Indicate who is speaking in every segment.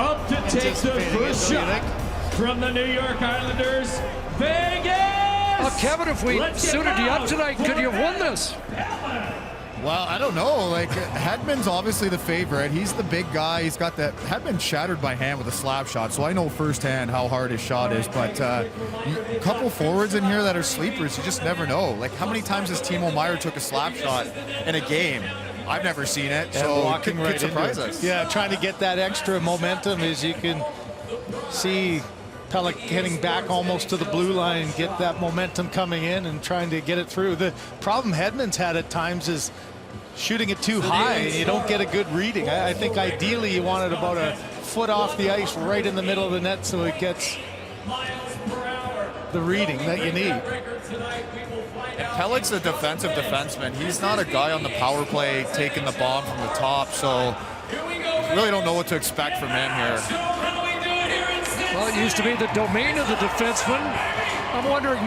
Speaker 1: up to take the first shot from the New York Islanders, Vegas!
Speaker 2: Kevin, if we suited you up tonight, could you have won this?
Speaker 3: Well, I don't know. Like, Hedman's obviously the favorite. He's the big guy. He's got that. Hedman shattered my hand with a slap shot, so I know firsthand how hard his shot is. But a couple forwards in here that are sleepers, you just never know. Like, how many times has Timo Meier took a slap shot in a game? I've never seen it, so it could surprise us.
Speaker 4: Yeah, trying to get that extra momentum, as you can see Pelech getting back almost to the blue line, get that momentum coming in and trying to get it through. The problem Hedman's had at times is shooting it too high and you don't get a good reading. I think ideally you want it about a foot off the ice right in the middle of the net so it gets the reading that you need.
Speaker 3: Pelech's a defensive defenseman. He's not a guy on the power play taking the bomb from the top, so really don't know what to expect from him here.
Speaker 2: Well, it used to be the domain of the defenseman. I'm wondering,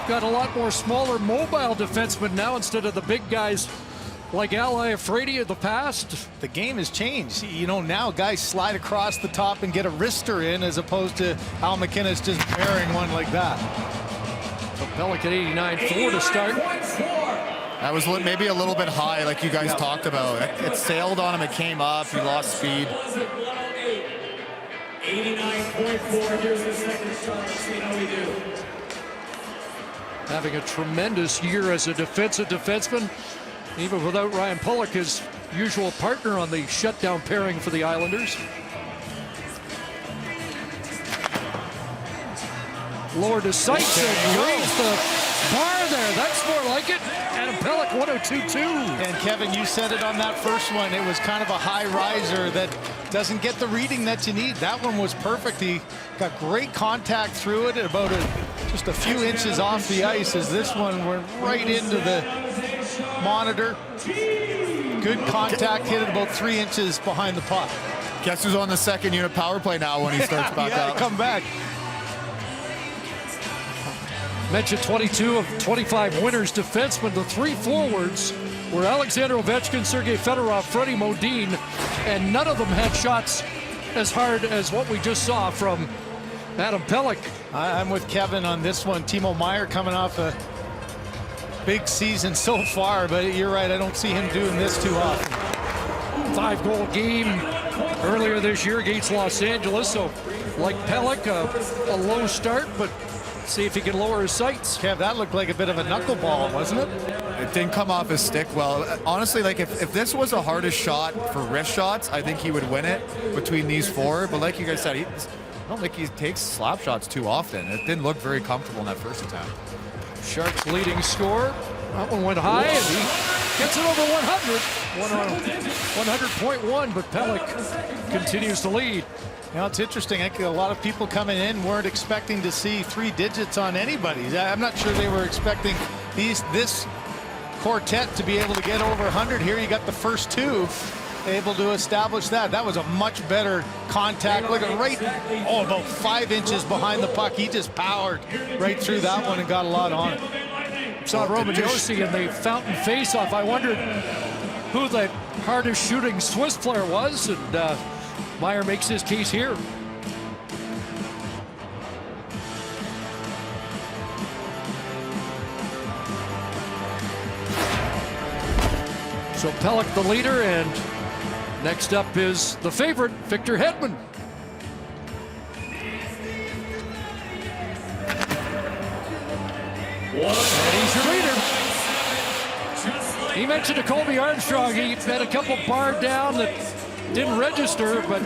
Speaker 2: got a lot more smaller mobile defensemen now instead of the big guys like Al Iafrate of the past.
Speaker 4: The game has changed. You know, now guys slide across the top and get a wrister in as opposed to Al McInnes just bearing one like that.
Speaker 2: So Pelech at 89.4 to start.
Speaker 3: That was maybe a little bit high, like you guys talked about. It sailed on him, it came up, he lost speed.
Speaker 1: 89.4, here's the second shot. Let's see how we do.
Speaker 2: Having a tremendous year as a defensive defenseman, even without Ryan Pulock, his usual partner on the shutdown pairing for the Islanders. Lower to Sykes and raised the bar there. That's more like it. Adam Pelech 102.2.
Speaker 4: And Kevin, you said it on that first one. It was kind of a high riser that doesn't get the reading that you need. That one was perfect. He got great contact through it, about just a few inches off the ice, as this one went right into the monitor. Good contact, hit it about 3 inches behind the puck.
Speaker 3: Guess who's on the second unit power play now when he starts back up?
Speaker 4: Come back.
Speaker 2: Mentioned 22 of 25 winners defensemen. The three forwards were Alexander Ovechkin, Sergei Fedorov, Freddie Modin, and none of them had shots as hard as what we just saw from Adam Pelech.
Speaker 4: I'm with Kevin on this one. Timo Meier coming off a big season so far, but you're right, I don't see him doing this too often.
Speaker 2: 5-goal game earlier this year against Los Angeles, so like Pelech, a low start, but see if he can lower his sights.
Speaker 4: Kev, that looked like a bit of a knuckleball, wasn't it?
Speaker 3: It didn't come off his stick well. Honestly, like if this was the hardest shot for wrist shots, I think he would win it between these four. But like you guys said, I don't think he takes slap shots too often. It didn't look very comfortable in that first attempt.
Speaker 2: Sharks leading score. That one went high, and he gets it over 100. 100.1, but Pelech continues to lead.
Speaker 4: You know, it's interesting. I think a lot of people coming in weren't expecting to see 3 digits on anybody. I'm not sure they were expecting this quartet to be able to get over 100. Here you got the first 2 able to establish that. That was a much better contact. Look at right, about 5 inches behind the puck. He just powered right through that one and got a lot on it.
Speaker 2: Saw Roman Josi in the fountain face-off. I wondered who the hardest shooting Swiss player was, and Meier makes his case here. So Pelech the leader, and next up is the favorite, Victor Hedman. And he's your leader. He mentioned to Colby Armstrong, he had a couple barred down that didn't register, but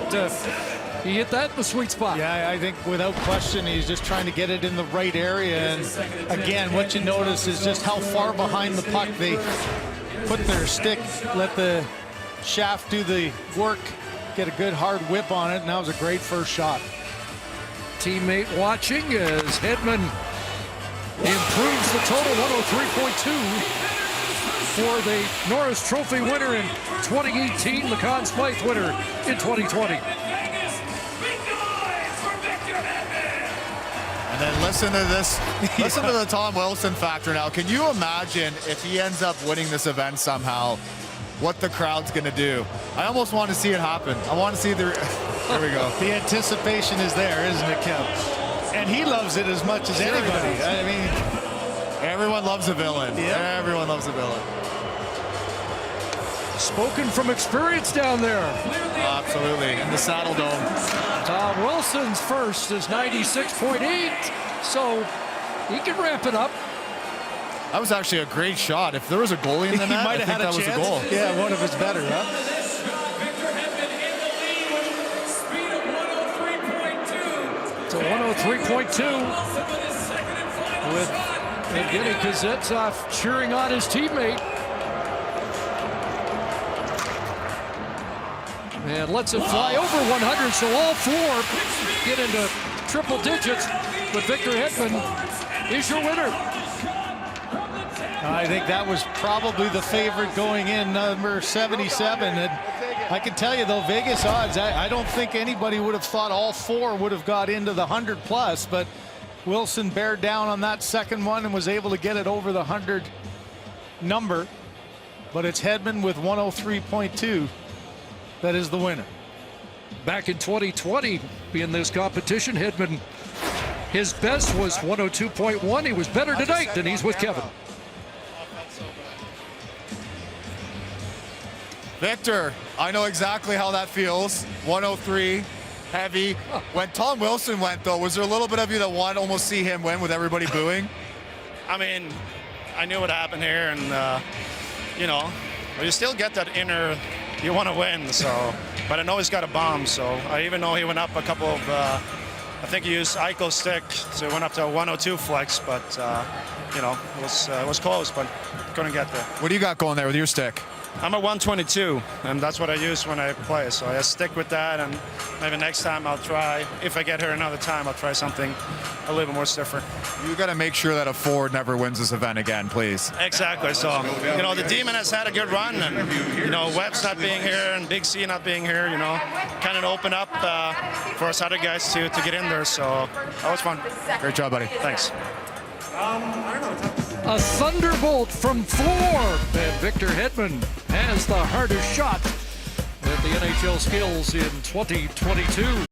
Speaker 2: he hit that in the sweet spot.
Speaker 4: Yeah, I think without question, he's just trying to get it in the right area. And again, what you notice is just how far behind the puck they put their stick, let the shaft do the work, get a good hard whip on it, and that was a great first shot.
Speaker 2: Teammate watching as Hedman improves the total 103.2 for the Norris Trophy winner in 2018, the Conn Smythe winner in 2020.
Speaker 3: And then listen to this. Listen to the Tom Wilson factor now. Can you imagine if he ends up winning this event somehow, what the crowd's going to do? I almost want to see it happen. I want to see the Here we go.
Speaker 4: The anticipation is there, isn't it, Kev? And he loves it as much as anybody. I mean,
Speaker 3: Everyone loves a villain.
Speaker 4: Yep.
Speaker 3: Everyone loves a villain.
Speaker 2: Spoken from experience down there.
Speaker 3: Absolutely. In the Saddle Dome.
Speaker 2: Tom Wilson's first is 96.8, so he can ramp it up.
Speaker 3: That was actually a great shot. If there was a goalie in the
Speaker 4: he
Speaker 3: net,
Speaker 4: might
Speaker 3: I
Speaker 4: have
Speaker 3: think
Speaker 4: had
Speaker 3: that
Speaker 4: a
Speaker 3: was
Speaker 4: chance.
Speaker 3: a goal.
Speaker 4: Yeah, one of his better, huh?
Speaker 1: Victor Hedman in the lead with a speed of 103.2.
Speaker 2: To 103.2
Speaker 1: Wilson with his second and final
Speaker 2: with
Speaker 1: shot.
Speaker 2: Evgeny Kuznetsov cheering on his teammate. And lets it fly over 100, so all four get into triple digits. But Victor Hedman is your winner.
Speaker 4: I think that was probably the favorite going in, number 77. And I can tell you, though, Vegas odds, I don't think anybody would have thought all four would have got into the 100 plus, but Wilson bared down on that second one and was able to get it over the 100 number. But it's Hedman with 103.2 that is the winner.
Speaker 2: Back in 2020, in this competition, Hedman, his best was 102.1. He was better tonight than he's with Kevin.
Speaker 3: Victor, I know exactly how that feels. 103, heavy. When Tom Wilson went, though, was there a little bit of you that wanted to almost see him win with everybody booing?
Speaker 5: I mean, I knew what happened here, and you know, but you still get that inner, you want to win. So, but I know he's got a bomb. So I even know he went up a couple of, I think he used Eichel's stick, so he went up to a 102 flex. But you know, it was close, but couldn't get there.
Speaker 3: What do you got going there with your stick?
Speaker 5: I'm a 122, and that's what I use when I play. So I stick with that, and maybe next time I'll try. If I get here another time, I'll try something a little bit more stiffer.
Speaker 3: You got to make sure that a forward never wins this event again, please.
Speaker 5: Exactly. So, you know, the Demon has had a good run, and, you know, Webb's not being here and Big C not being here, you know, kind of open up for us other guys to get in there. So that was fun.
Speaker 3: Great job, buddy.
Speaker 5: Thanks.
Speaker 2: A thunderbolt from 4, and Victor Hedman has the hardest shot at the NHL Skills in 2022.